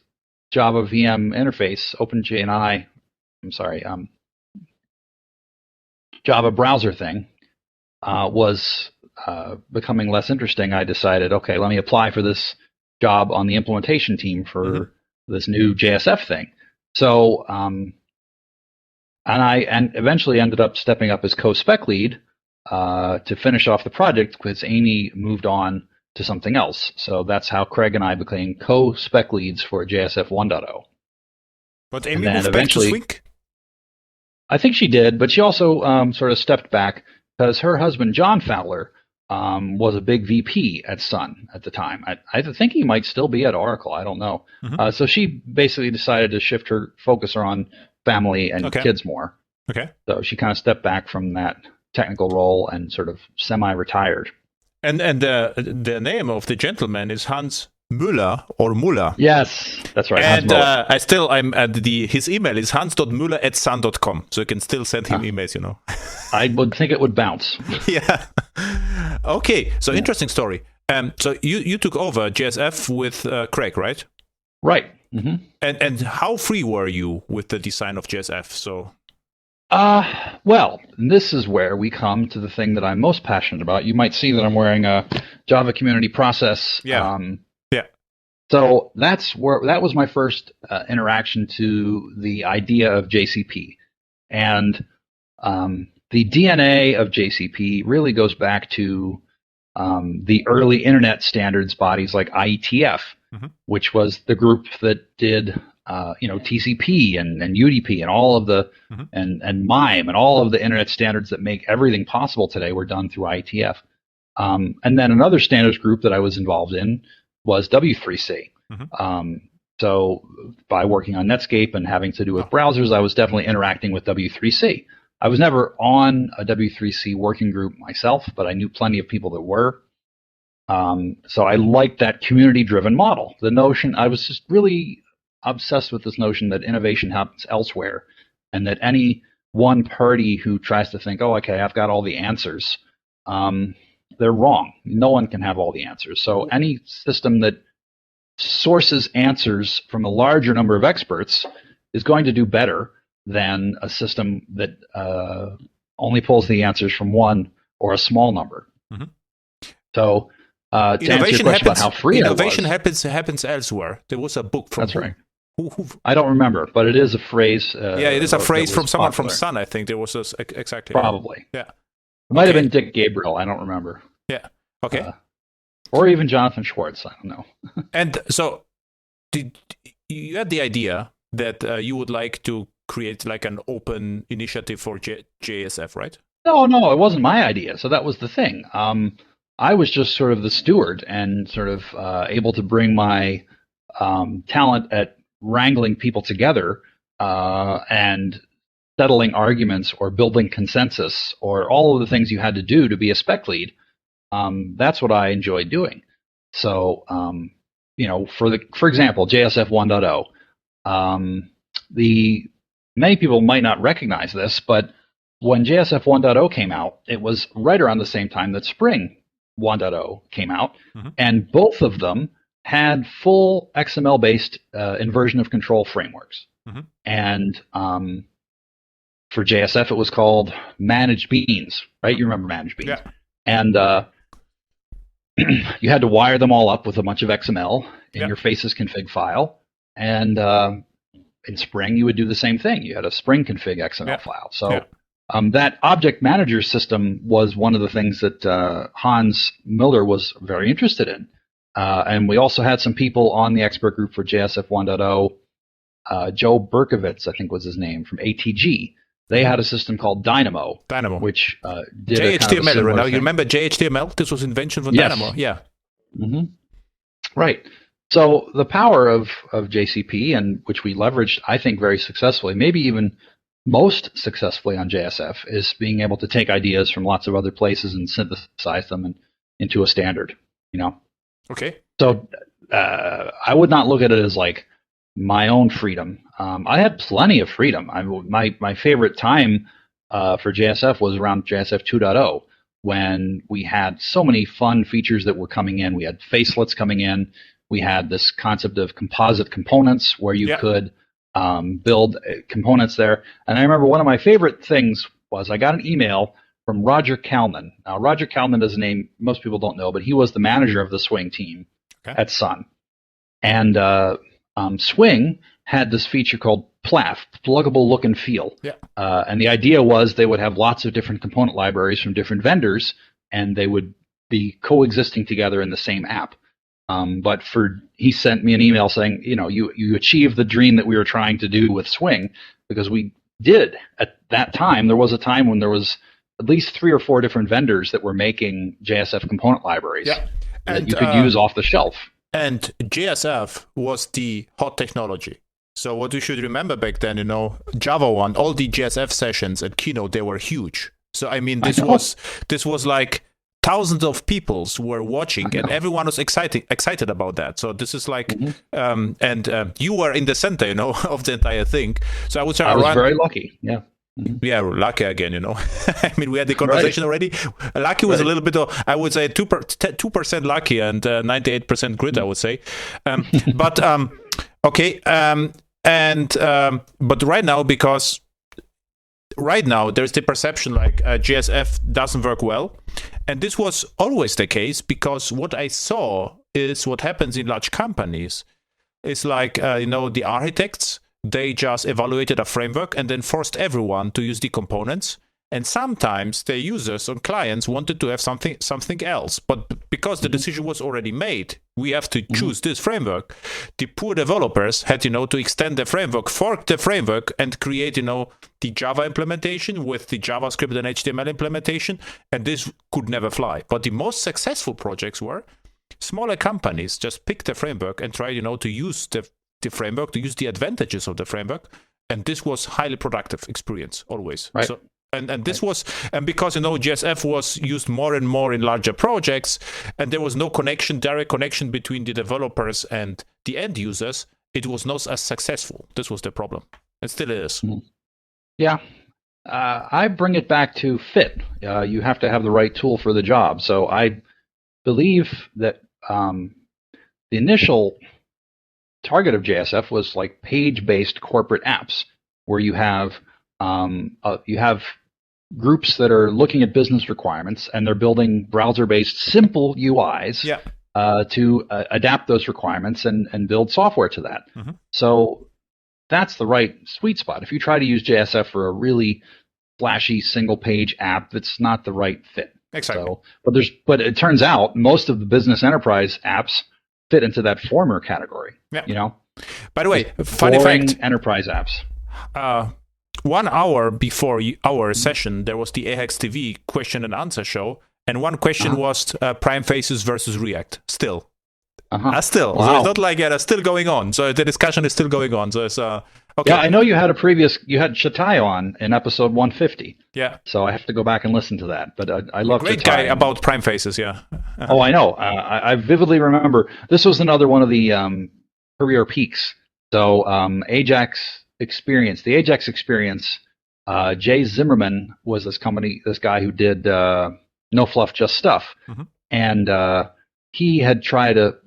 Java VM interface, OpenJNI, Java browser thing was becoming less interesting, I decided, okay, let me apply for this job on the implementation team for this new JSF thing. So, and I eventually ended up stepping up as co-spec lead to finish off the project because Amy moved on to something else. So that's how Craig and I became co-spec leads for JSF 1.0. But Amy moved back to Swink? I think she did, but she also sort of stepped back because her husband, John Fowler, was a big VP at Sun at the time. I think he might still be at Oracle. I don't know. So she basically decided to shift her focus on family and kids more. Okay. So she kind of stepped back from that technical role and sort of semi-retired. And the name of the gentleman is Hans Müller or Muller. Yes, that's right. And I'm at his email is hans.muller@sun.com, so you can still send him emails, I would think it would bounce. Yeah. Okay, so interesting story. So you took over JSF with Craig, right? Right. Mm-hmm. And how free were you with the design of JSF? So. Well, this is where we come to the thing that I'm most passionate about. You might see that I'm wearing a Java Community Process. Yeah. So that was my first interaction to the idea of JCP, and the DNA of JCP really goes back to the early internet standards bodies like IETF, which was the group that did TCP and UDP and all of the and MIME and all of the internet standards that make everything possible today were done through IETF. And then another standards group that I was involved in was W3C. So by working on Netscape and having to do with browsers, I was definitely interacting with W3C. I was never on a W3C working group myself, but I knew plenty of people that were. So I liked that community-driven model. The notion, I was just really obsessed with this notion that innovation happens elsewhere, and that any one party who tries to think, oh, okay, I've got all the answers, they're wrong. No one can have all the answers. So any system that sources answers from a larger number of experts is going to do better than a system that only pulls the answers from one or a small number. So to answer your question about how free innovation happens elsewhere. There was a book from that's right. I don't remember, but it is a phrase. It is a phrase from someone from Sun. I think there was exactly. Probably. Yeah. It might have been Dick Gabriel. I don't remember. Yeah. Okay. Or even Jonathan Schwartz. I don't know. And so, you had the idea that you would like to create like an open initiative for JSF, right? No, it wasn't my idea. So that was the thing. I was just sort of the steward and sort of able to bring my talent at wrangling people together and settling arguments or building consensus or all of the things you had to do to be a spec lead. That's what I enjoyed doing. So, for example, JSF 1.0, many people might not recognize this, but when JSF 1.0 came out, it was right around the same time that Spring 1.0 came out, and both of them had full XML-based inversion of control frameworks. And for JSF, it was called Managed Beans, right? You remember Managed Beans. Yeah. And you had to wire them all up with a bunch of XML in your Faces config file. And in Spring, you would do the same thing. You had a Spring config XML file. So that object manager system was one of the things that Hans Müller was very interested in. And we also had some people on the expert group for JSF 1.0. Joe Berkovitz, I think was his name, from ATG. They had a system called Dynamo, which did JHTML. Right now, you remember JHTML? This was invention from Dynamo. Yeah. Right. So the power of JCP, and which we leveraged, I think, very successfully, maybe even most successfully on JSF, is being able to take ideas from lots of other places and synthesize them into a standard. Okay. So I would not look at it as like my own freedom. I had plenty of freedom. My favorite time for JSF was around JSF 2.0, when we had so many fun features that were coming in. We had facelets coming in. We had this concept of composite components where you could build components there. And I remember one of my favorite things was I got an email from Roger Kalman. Now, Roger Kalman is a name most people don't know, but he was the manager of the Swing team at Sun. And Swing had this feature called PLAF, pluggable look and feel. Yeah. And the idea was they would have lots of different component libraries from different vendors, and they would be coexisting together in the same app. But he sent me an email saying, you achieved the dream that we were trying to do with Swing, because we did at that time. There was a time when there was at least 3 or 4 different vendors that were making JSF component libraries that you could use off the shelf. And JSF was the hot technology. So what you should remember back then, Java 1, all the JSF sessions at Keynote, they were huge. So I mean, this was like thousands of people were watching, and everyone was excited about that. So this is like, and you were in the center, of the entire thing. So I would say I was very lucky. Yeah. Yeah, lucky again, I mean, we had the conversation already. Lucky was a little bit of, I would say, 2% lucky and 98% grit, I would say. But okay, but right now, because right now there's the perception like JSF doesn't work well, and this was always the case, because what I saw is what happens in large companies is like the architects. They just evaluated a framework and then forced everyone to use the components. And sometimes the users or clients wanted to have something else. But because the decision was already made, we have to choose this framework. The poor developers had, to extend the framework, fork the framework, and create, the Java implementation with the JavaScript and HTML implementation. And this could never fly. But the most successful projects were smaller companies just pick the framework and try, to use the framework, to use the advantages of the framework, and this was highly productive experience always. Right. So, and this was, and because JSF was used more and more in larger projects, and there was no direct connection between the developers and the end users, it was not as successful. This was the problem. It still is. Yeah. I bring it back to fit. You have to have the right tool for the job. So I believe that the initial target of JSF was like page-based corporate apps, where you have groups that are looking at business requirements, and they're building browser-based simple UIs to adapt those requirements and build software to that. So that's the right sweet spot. If you try to use JSF for a really flashy single-page app, that's not the right fit. Exactly. So, but it turns out most of the business enterprise apps fit into that former category. Yeah. By the way, funny fact: enterprise apps. 1 hour before our session, there was the AHEX TV question and answer show, and one question was prime faces versus React. Still. Still. Wow. So it's not like that's still going on. So the discussion is still going on. So it's okay. Yeah, I know you had you had Chatai on in episode 150. Yeah. So I have to go back and listen to that. But I love Great Chatai. guy about prime faces. Yeah. Oh, I know. I vividly remember. This was another one of the career peaks. So Ajax Experience, the Ajax Experience. Jay Zimmerman was this guy who did No Fluff, Just Stuff, and he had tried to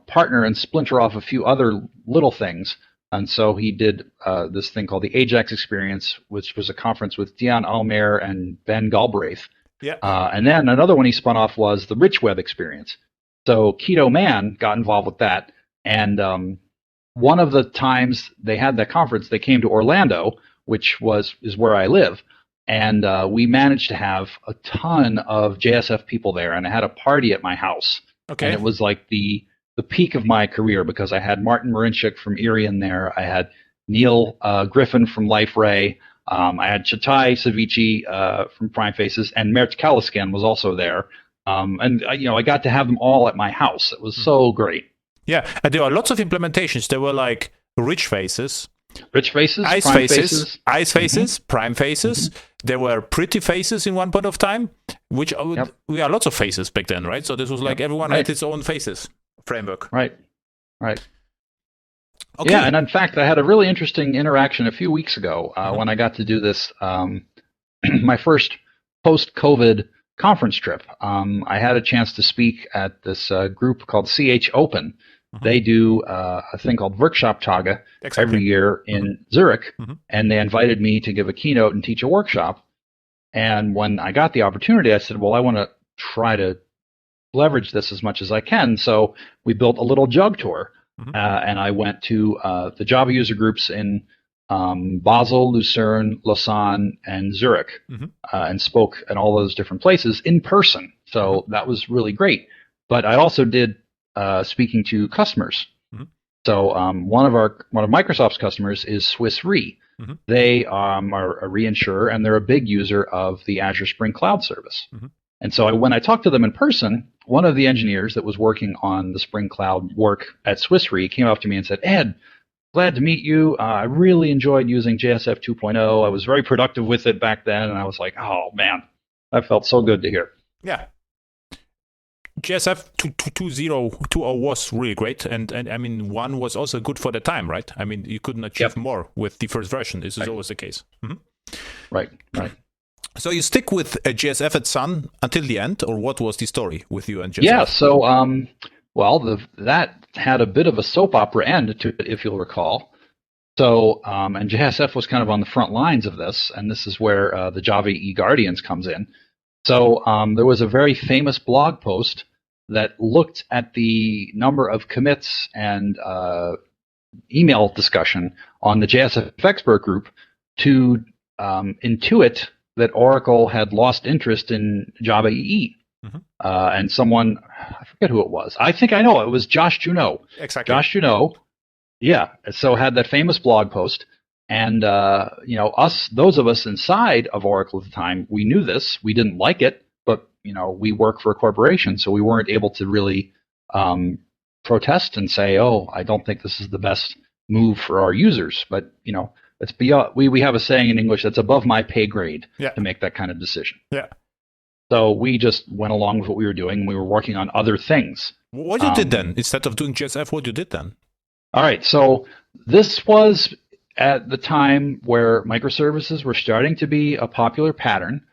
partner and splinter off a few other little things. And so he did this thing called the Ajax Experience, which was a conference with Dion Almaer and Ben Galbraith. Yeah. And then another one he spun off was the Rich Web Experience. So Keto Man got involved with that. And one of the times they had that conference, they came to Orlando, which is where I live. And we managed to have a ton of JSF people there. And I had a party at my house. Okay. And it was like the peak of my career, because I had Martin Marinchuk from Irian there. I had Neil Griffin from Life Ray. I had Chatai Savici from Prime Faces, and Mert Kaliskan was also there. And I got to have them all at my house. It was so great. Yeah, and there were lots of implementations. There were like rich faces, ice faces, prime faces. There were pretty faces in one point of time, which we had lots of faces back then, right? So this was like everyone had its own faces framework. Right. Okay. Yeah, and in fact, I had a really interesting interaction a few weeks ago when I got to do this, my first post-COVID conference trip. I had a chance to speak at this group called CH Open. They do a thing called Workshop Tage every year in Zurich, and they invited me to give a keynote and teach a workshop. And when I got the opportunity, I said, well, I want to try to leverage this as much as I can. So we built a little jug tour, and I went to the Java user groups in Basel, Lucerne, Lausanne, and Zurich, and spoke at all those different places in person. So that was really great. But I also did speaking to customers. So one of Microsoft's customers is Swiss Re. They are a reinsurer, and they're a big user of the Azure Spring Cloud service. And so when I talked to them in person, one of the engineers that was working on the Spring Cloud work at Swiss Re came up to me and said, Ed, glad to meet you. I really enjoyed using JSF 2.0. I was very productive with it back then. And I was like, oh, man, that felt so good to hear. Yeah. JSF 2.0 was really great. And I mean, 1 was also good for the time, right? I mean, you couldn't achieve more with the first version. This is always the case. Right. So you stick with JSF at Sun until the end, or what was the story with you and JSF? Yeah, so that had a bit of a soap opera end to it, if you'll recall. So and JSF was kind of on the front lines of this, and this is where the Java EE Guardians comes in. So there was a very famous blog post that looked at the number of commits and email discussion on the JSF expert group to intuit that Oracle had lost interest in Java EE. And someone, I forget who it was. I think I know. It was Josh Juneau. Exactly. Josh Juneau, yeah. So had that famous blog post. And, those of us inside of Oracle at the time, we knew this. We didn't like it, but, we work for a corporation, so we weren't able to really protest and say, oh, I don't think this is the best move for our users. But, it's beyond, we have a saying in English that's above my pay grade to make that kind of decision. Yeah. So we just went along with what we were doing, and we were working on other things. What you did then? Instead of doing JSF, what you did then? All right. So this was at the time where microservices were starting to be a popular pattern,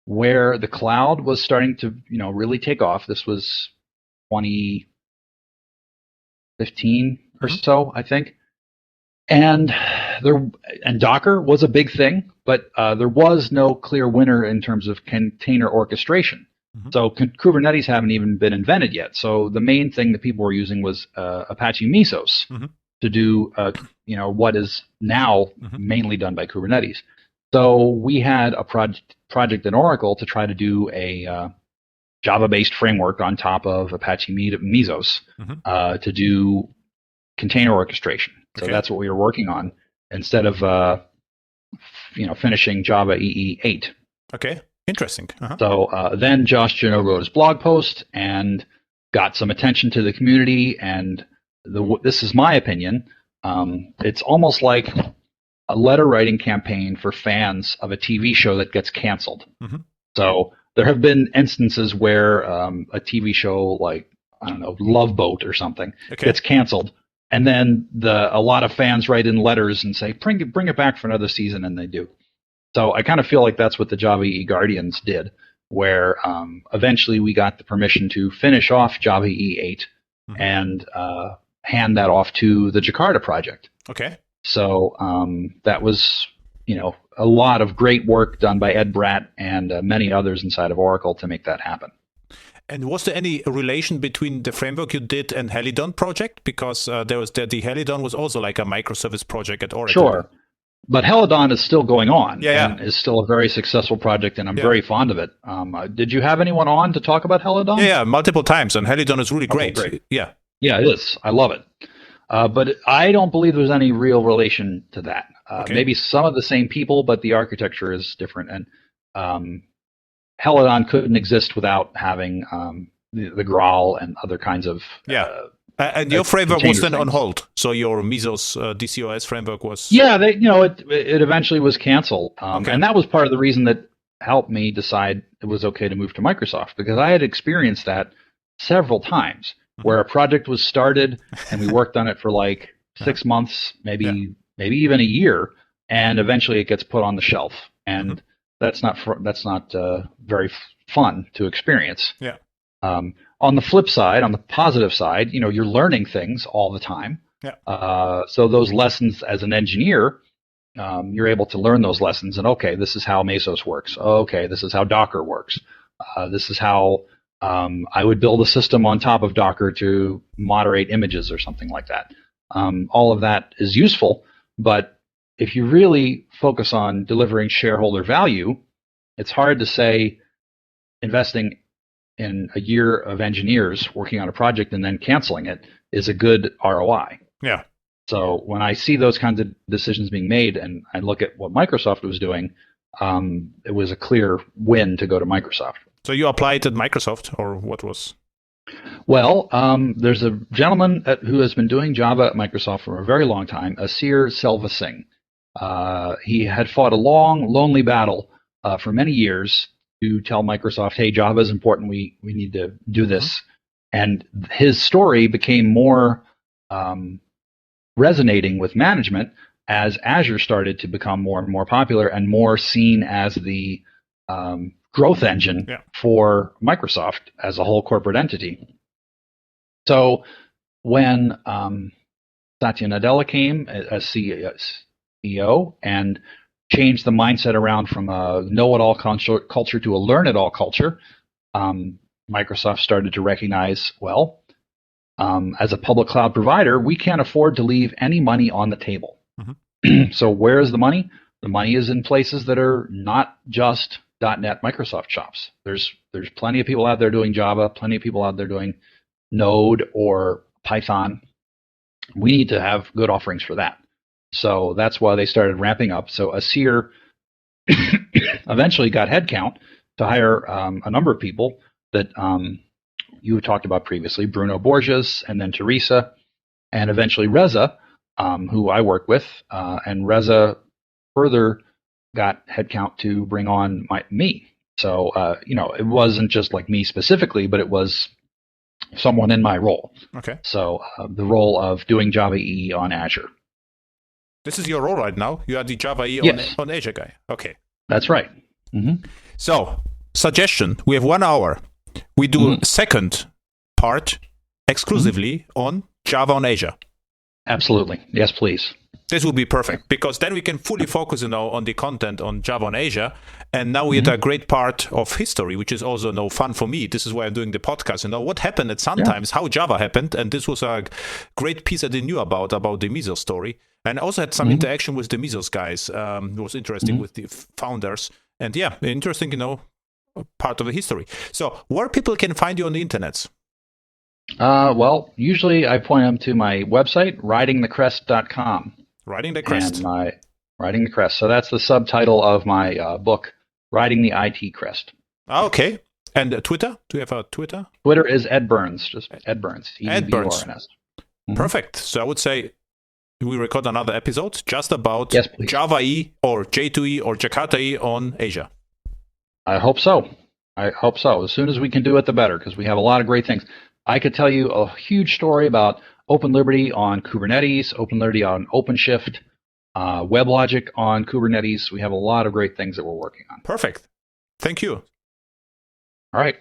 where the cloud was starting to, really take off. This was 2015 or so, I think. And Docker was a big thing, but there was no clear winner in terms of container orchestration. So Kubernetes haven't even been invented yet. So the main thing that people were using was Apache Mesos to do, what is now mainly done by Kubernetes. So we had a project in Oracle to try to do a Java-based framework on top of Apache Mesos to do container orchestration. So that's what we were working on instead of, finishing Java EE 8. Okay, interesting. So then Josh Juneau wrote his blog post and got some attention to the community. And this is my opinion. It's almost like a letter writing campaign for fans of a TV show that gets canceled. So there have been instances where a TV show like, I don't know, Love Boat or something gets canceled. And then a lot of fans write in letters and say, bring it back for another season, and they do. So I kind of feel like that's what the Java EE Guardians did, where eventually we got the permission to finish off Java EE 8 and hand that off to the Jakarta project. Okay. So that was, a lot of great work done by Ed Bratt and many others inside of Oracle to make that happen. And was there any relation between the framework you did and Helidon project? Because there was the Helidon was also like a microservice project at Oracle. Sure. But Helidon is still going on and is still a very successful project, and I'm very fond of it. Did you have anyone on to talk about Helidon? Yeah, multiple times, and Helidon is really great. Great. Yeah, it is. I love it. But I don't believe there's any real relation to that. Maybe some of the same people, but the architecture is different. And Helidon couldn't exist without having the Graal and other kinds of and your framework was then on hold. So your Mesos DCOS framework was it eventually was canceled, and that was part of the reason that helped me decide it was okay to move to Microsoft, because I had experienced that several times where a project was started and we worked on it for like 6 months, maybe even a year, and eventually it gets put on the shelf, and that's not very fun to experience. Yeah. On the flip side, on the positive side, you're learning things all the time. Yeah. So those lessons as an engineer you're able to learn those lessons. And okay, this is how Mesos works. Okay, this is how Docker works. This is how I would build a system on top of Docker to moderate images or something like that. All of that is useful, but if you really focus on delivering shareholder value, it's hard to say investing in a year of engineers working on a project and then canceling it is a good ROI. Yeah. So when I see those kinds of decisions being made and I look at what Microsoft was doing, it was a clear win to go to Microsoft. So you applied at Microsoft, or what was? Well, there's a gentleman who has been doing Java at Microsoft for a very long time, Asir Selva-Singh. He had fought a long, lonely battle for many years to tell Microsoft, hey, Java is important, we need to do this. And his story became more resonating with management as Azure started to become more and more popular and more seen as the growth engine for Microsoft as a whole corporate entity. So when Satya Nadella came as CEO and changed the mindset around from a know-it-all culture to a learn-it-all culture, Microsoft started to recognize, well, as a public cloud provider, we can't afford to leave any money on the table. So where is the money? The money is in places that are not just .NET Microsoft shops. There's plenty of people out there doing Java, plenty of people out there doing Node or Python. We need to have good offerings for that. So that's why they started ramping up. So Asir eventually got headcount to hire a number of people that you talked about previously, Bruno Borges, and then Teresa, and eventually Reza, who I work with. And Reza further got headcount to bring on me. So, it wasn't just like me specifically, but it was someone in my role. Okay. So the role of doing Java EE on Azure. This is your role right now. You are the Java EE on Azure guy. Okay. That's right. So, suggestion. We have 1 hour. We do a second part exclusively on Java on Azure. Absolutely. Yes, please. This will be perfect, because then we can fully focus on the content on Java on Azure. And now we had a great part of history, which is also fun for me. This is why I'm doing the podcast. What happened at Sun Times, how Java happened. And this was a great piece I didn't knew about the Mesos story. And I also had some interaction with the Mesos guys. It was interesting with the founders. And interesting, part of the history. So where people can find you on the internet? Well, usually I point them to my website, ridingthecrest.com. Riding the Crest. And Riding the Crest. So that's the subtitle of my book, Riding the IT Crest. Okay. And Twitter? Do you have a Twitter? Twitter is Ed Burns, just Ed Burns. Ed Burns. Perfect. So I would say we record another episode just about Java E or J2E or Jakarta E on Azure. I hope so. As soon as we can do it, the better, because we have a lot of great things. I could tell you a huge story about OpenLiberty on Kubernetes, OpenLiberty on OpenShift, WebLogic on Kubernetes. We have a lot of great things that we're working on. Perfect. Thank you. All right.